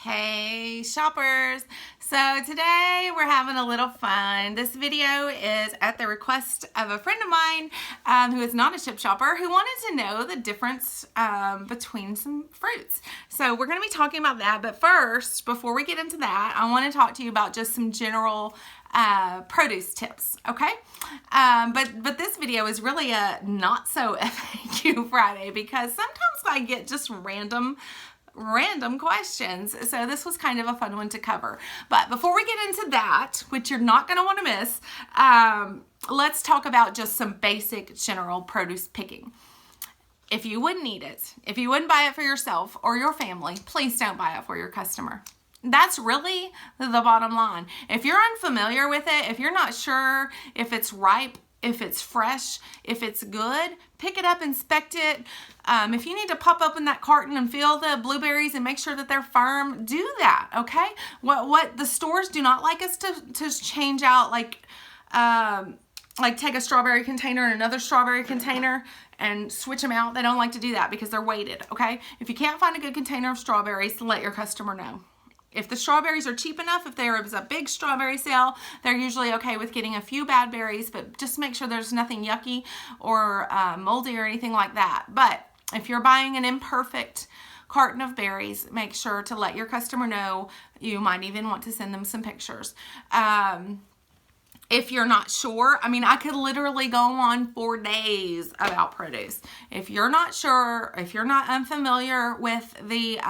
Hey shoppers! So today we're having a little fun. This video is at the request of a friend of mine who is not a Shipt shopper who wanted to know the difference between some fruits. So we're going to be talking about that, but first, before we get into that, I want to talk to you about just some general produce tips, okay? But this video is really a not so FAQ Friday because sometimes I get just random questions. So this was kind of a fun one to cover. But before we get into that, which you're not going to want to miss, let's talk about just some basic general produce picking. If you wouldn't eat it, if you wouldn't buy it for yourself or your family, please don't buy it for your customer. That's really the bottom line. If you're unfamiliar with it, if you're not sure if it's ripe, if it's fresh, if it's good, pick it up, inspect it. If you need to pop open that carton and feel the blueberries and make sure that they're firm, do that, okay? What the stores do not like us to change out, like take a strawberry container and another strawberry container and switch them out. They don't like to do that because they're weighted, okay? If you can't find a good container of strawberries, let your customer know. If the strawberries are cheap enough, if there is a big strawberry sale, they're usually okay with getting a few bad berries, but just make sure there's nothing yucky or moldy or anything like that. But if you're buying an imperfect carton of berries, make sure to let your customer know. You might even want to send them some pictures. If you're not sure, I mean, I could literally go on for days about produce. If you're not sure, if you're not unfamiliar with the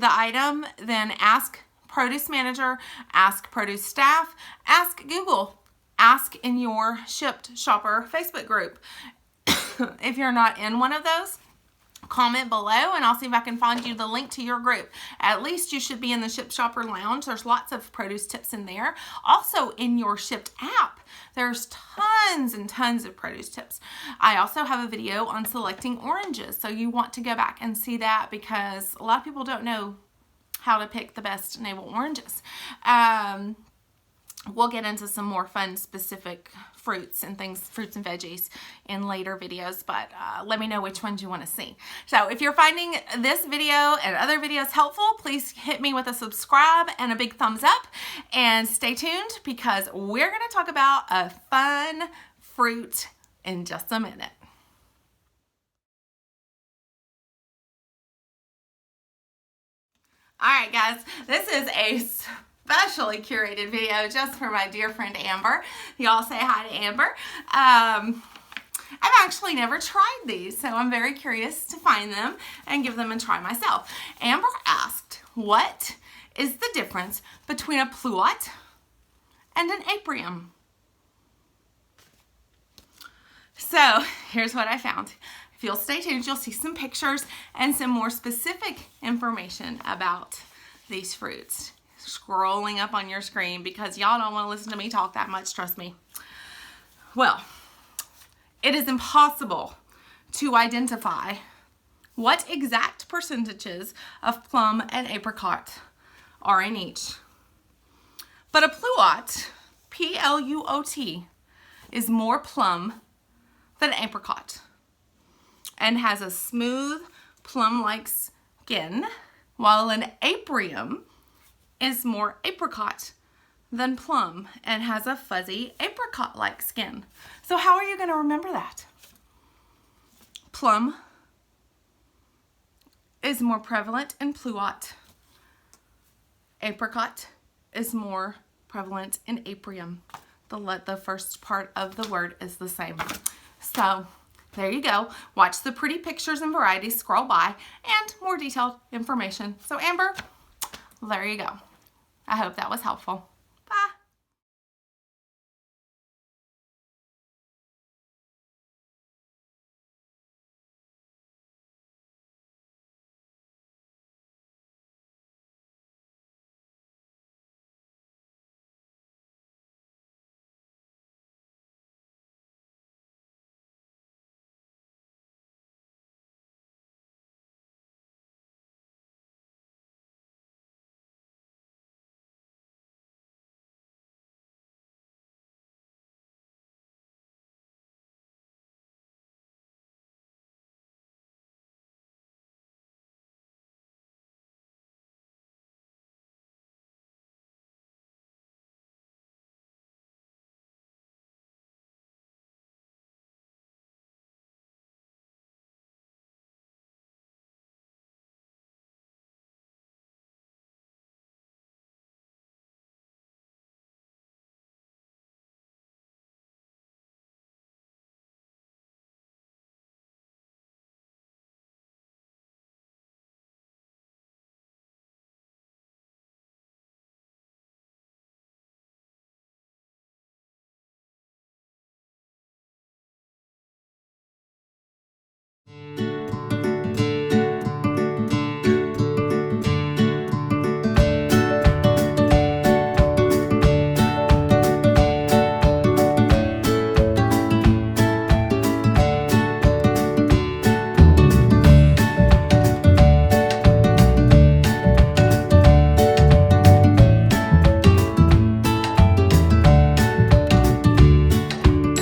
item, then ask produce manager, ask produce staff, ask Google, ask in your Shipt shopper Facebook group. If you're not in one of those, comment below and I'll see if I can find you the link to your group. At least you should be in the Shipt Shopper Lounge. There's lots of produce tips in there. Also in your Shipt app, there's tons and tons of produce tips. I also have a video on selecting oranges, so you want to go back and see that because a lot of people don't know how to pick the best navel oranges. We'll get into some more fun specific fruits and veggies in later videos, but let me know which ones you want to see. So if you're finding this video and other videos helpful, please hit me with a subscribe and a big thumbs up, and stay tuned because we're going to talk about a fun fruit in just a minute. All right, guys, this is a specially curated video just for my dear friend Amber. Y'all say hi to Amber. I've actually never tried these, so I'm very curious to find them and give them a try myself. Amber asked, what is the difference between a pluot and an aprium? So here's what I found. If you'll stay tuned, you'll see some pictures and some more specific information about these fruits scrolling up on your screen because y'all don't want to listen to me talk that much, trust me. Well, it is impossible to identify what exact percentages of plum and apricot are in each. But a pluot, P-L-U-O-T, is more plum than apricot and has a smooth plum-like skin, while an aprium is more apricot than plum and has a fuzzy apricot-like skin. So how are you going to remember that? Plum is more prevalent in pluot. Apricot is more prevalent in aprium. The first part of the word is the same. So there you go. Watch the pretty pictures and varieties scroll by and more detailed information. So Amber, there you go. I hope that was helpful.